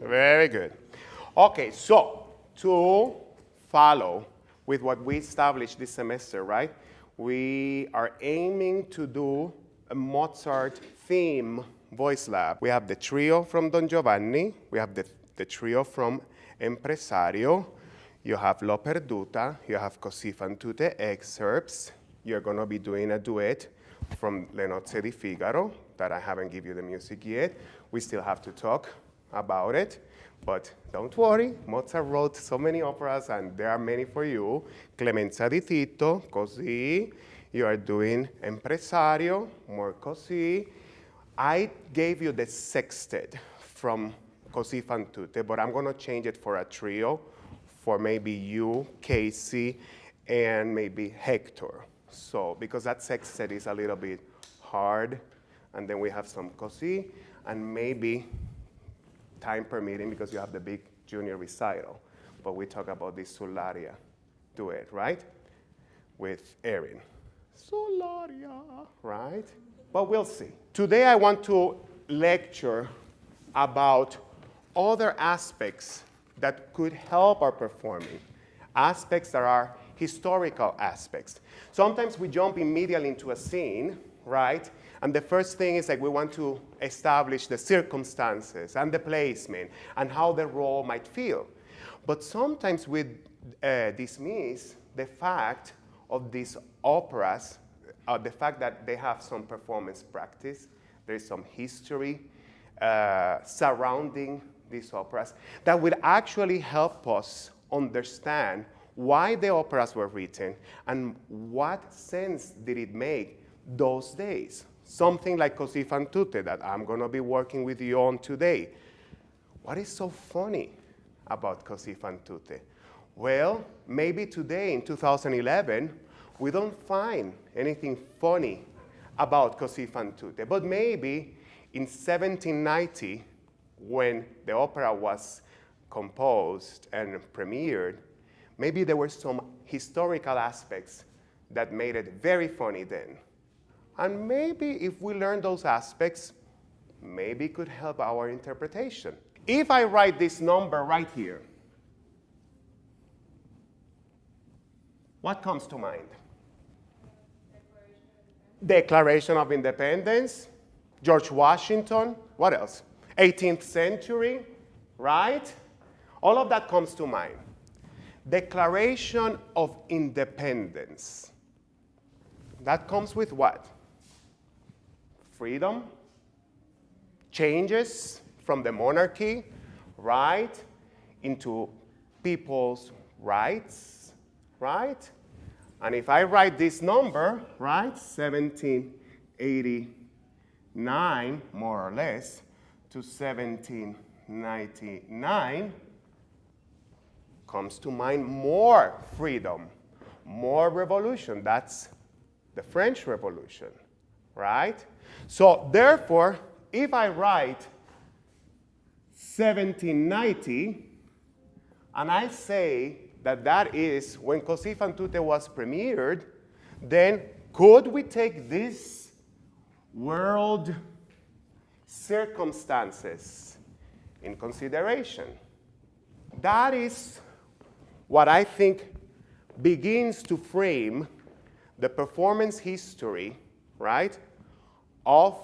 Very good. Okay, so to follow with what we established this semester, right? We are aiming to do a Mozart theme voice lab. We have the trio from Don Giovanni. We have the trio from Empresario. You have L'Ho Perduta. You have Così fan tutte excerpts. You're going to be doing a duet from Le Nozze di Figaro that I haven't given you the music yet. We still have to talk about it. But don't worry, Mozart wrote so many operas, and there are many for you. Clemenza di Tito, Così. You are doing Empresario, more Così. I gave you the sextet from Così fan tutte, but I'm going to change it for a trio for maybe you, Casey, and maybe Hector. So, because that sextet is a little bit hard, and then we have some Così, and maybe time permitting, because you have the big junior recital. But we talk about this Sullaria duet, right? With Erin. Sullaria, right? But we'll see. Today I want to lecture about other aspects that could help our performing, aspects that are historical aspects. Sometimes we jump immediately into a scene, right? And the first thing is like we want to establish the circumstances and the placement and how the role might feel. But sometimes we dismiss the fact of these operas, the fact that they have some performance practice, there is some history surrounding these operas that would actually help us understand why the operas were written and what sense did it make those days. Something like Così fan tutte that I'm going to be working with you on today. What is so funny about Così fan tutte? Well, maybe today in 2011, we don't find anything funny about Così fan tutte, but maybe in 1790, when the opera was composed and premiered, maybe there were some historical aspects that made it very funny then. And maybe if we learn those aspects, maybe it could help our interpretation. If I write this number right here, what comes to mind? Declaration of Independence, George Washington, what else? 18th century, right? All of that comes to mind. Declaration of Independence. That comes with what? Freedom, changes from the monarchy, right, into people's rights, right? And if I write this number, right, 1789, more or less, to 1799, comes to mind more freedom, more revolution. That's the French Revolution, right? So therefore, if I write 1790, and I say that that is when Così fan tutte was premiered, then could we take these world circumstances in consideration? That is what I think begins to frame the performance history, right, of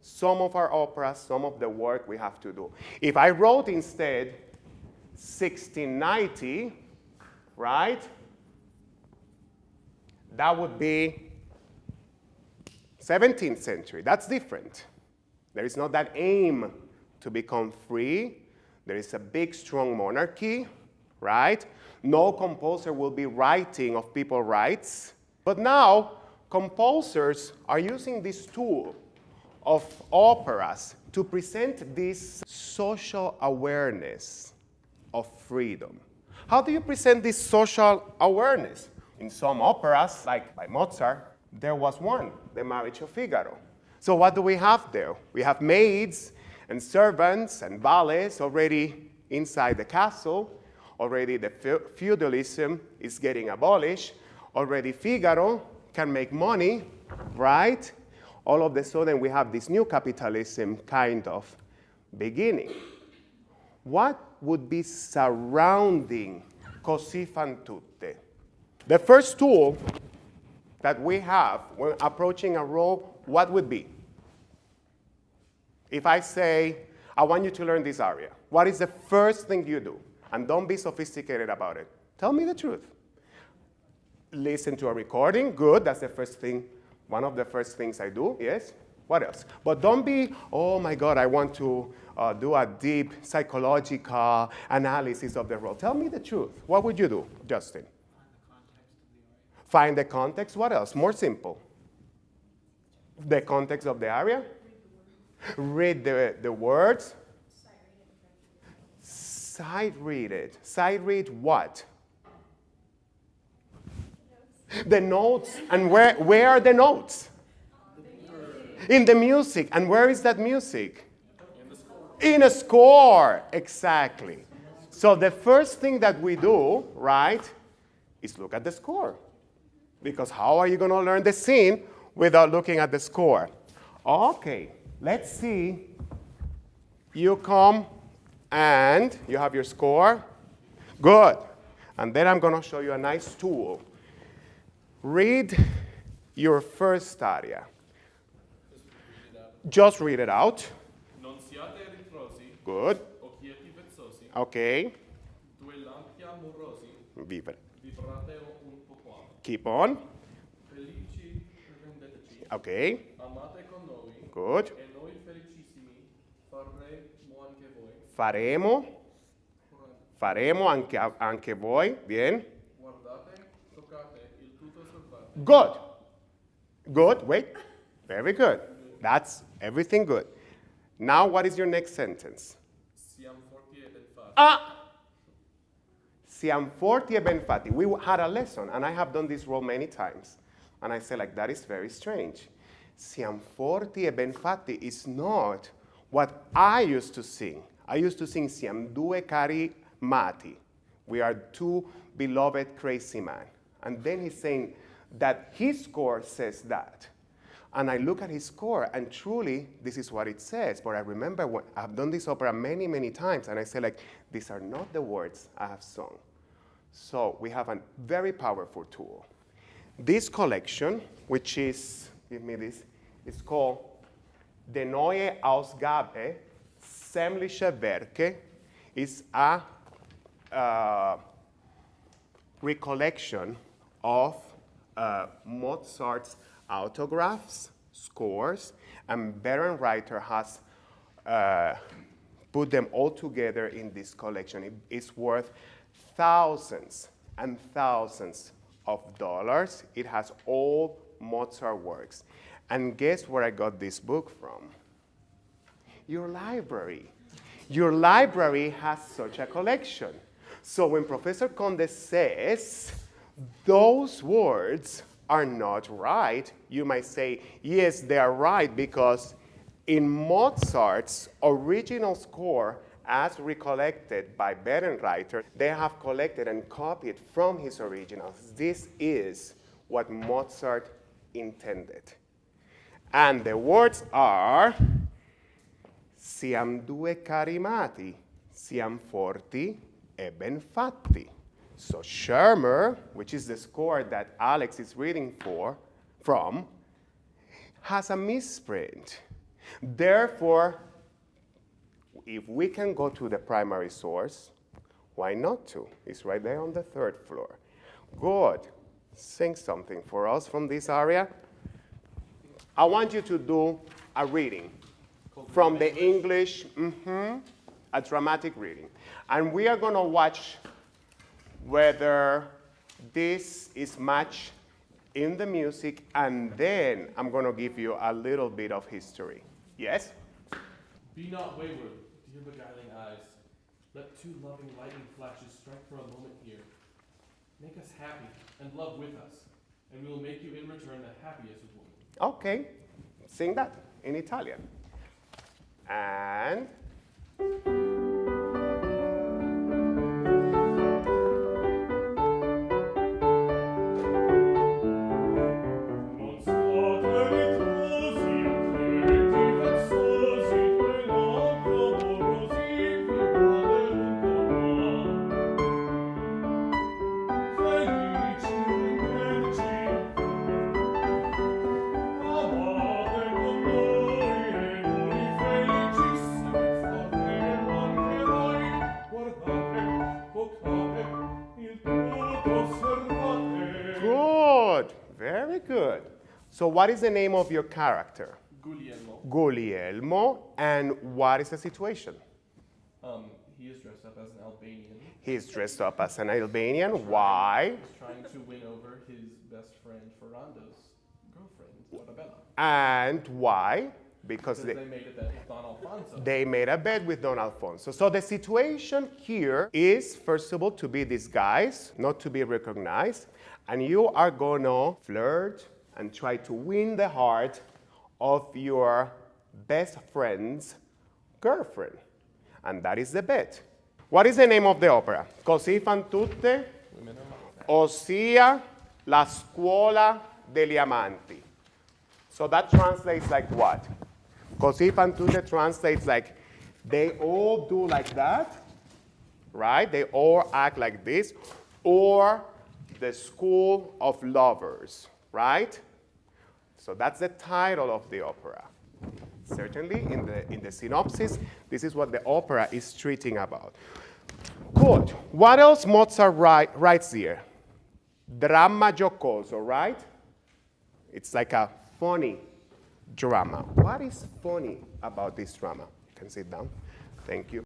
some of our operas, some of the work we have to do. If I wrote instead 1690, right, that would be 17th century. That's different. There is not that aim to become free. There is a big, strong monarchy, right? No composer will be writing of people's rights. But now, composers are using this tool of operas to present this social awareness of freedom. How do you present this social awareness? In some operas, like by Mozart, there was one, The Marriage of Figaro. So what do we have there? We have maids and servants and valets already inside the castle. Already the feudalism is getting abolished. Already Figaro can make money, right? All of a sudden we have this new capitalism kind of beginning. What would be surrounding così fan tutte? The first tool that we have when approaching a role, what would be? If I say, I want you to learn this aria, what is the first thing you do? And don't be sophisticated about it. Tell me the truth. Listen to a recording, good, that's the first thing, one of the first things I do, yes? What else? But don't be, oh my God, I want to do a deep psychological analysis of the role. Tell me the truth. What would you do, Justin? Find the context, what else? More simple. The context of the aria? Read the words. Sight read it. Sight read what? The notes. And where are the notes? In the music. And where is that music? In a score. Exactly. So the first thing that we do, right, is look at the score. Because how are you going to learn the scene without looking at the score? Okay, let's see. You come and you have your score. Good. And then I'm going to show you a nice tool. Read your first aria. Just read it out. Non siate ritrosi, Good. o quieti vezzosi, Okay. duellanti amorosi, Vibrate. vibrate un poco. Keep on. Felici rendeteci, Okay. amate con noi, Good. e noi felicissimi faremo anche voi. Faremo anche voi. Bien. Guardate, toccate, il tutto osservate. Good. Good. Wait. Very good. That's everything good. Now, what is your next sentence? Siamo forti e ben fatti. Siam forti e ben fatti. We had a lesson, and I have done this role many times. And I say, like, that is very strange. Siam forti e ben fatti is not what I used to sing. I used to sing Siam due cari mati. We are two beloved crazy men. And then he's saying that his score says that. And I look at his score, and truly, this is what it says. But I remember when I've done this opera many, many times, and I say, like, these are not the words I have sung. So we have a very powerful tool. This collection, which is, give me this, is called De Neue Ausgabe, Sämtliche Werke, is a recollection of Mozart's autographs, scores, and Berenreiter has put them all together in this collection. It is worth thousands and thousands of dollars. It has all Mozart works. And guess where I got this book from? Your library. Your library has such a collection. So when Professor Conde says those words are not right, you might say, yes, they are right, because in Mozart's original score, as recollected by Berenreiter, they have collected and copied from his originals. This is what Mozart intended. And the words are, siam due cari mati, siam forti e ben fatti. So Schirmer, which is the score that Alex is reading from, has a misprint. Therefore, if we can go to the primary source, why not to? It's right there on the third floor. Good. Sing something for us from this area. I want you to do a reading from the English, a dramatic reading. And we are going to watch whether this is matched in the music, and then I'm going to give you a little bit of history. Yes? Be not wayward, dear beguiling eyes. Let two loving lightning flashes strike for a moment here. Make us happy and love with us, and we will make you in return the happiest of women. Okay. Sing that in Italian. And Very good. So what is the name of your character? Guglielmo. Guglielmo. And what is the situation? He is dressed up as an Albanian. He's dressed up as an Albanian. Why? He's trying to win over his best friend Ferrando's girlfriend, Arabella. And why? Because They made a bet with Don Alfonso. they made a bet with Don Alfonso. So the situation here is, first of all, to be disguised, not to be recognized. And you are going to flirt and try to win the heart of your best friend's girlfriend. And that is the bet. What is the name of the opera? Così fan tutte, ossia la scuola degli amanti. So that translates like what? Così fan tutte translates like they all do like that, right? They all act like this, or the school of lovers, right? So that's the title of the opera. Certainly, in the synopsis, this is what the opera is treating about. Good. What else Mozart writes here? Dramma giocoso, right? It's like a funny drama. What is funny about this drama? You can sit down. Thank you.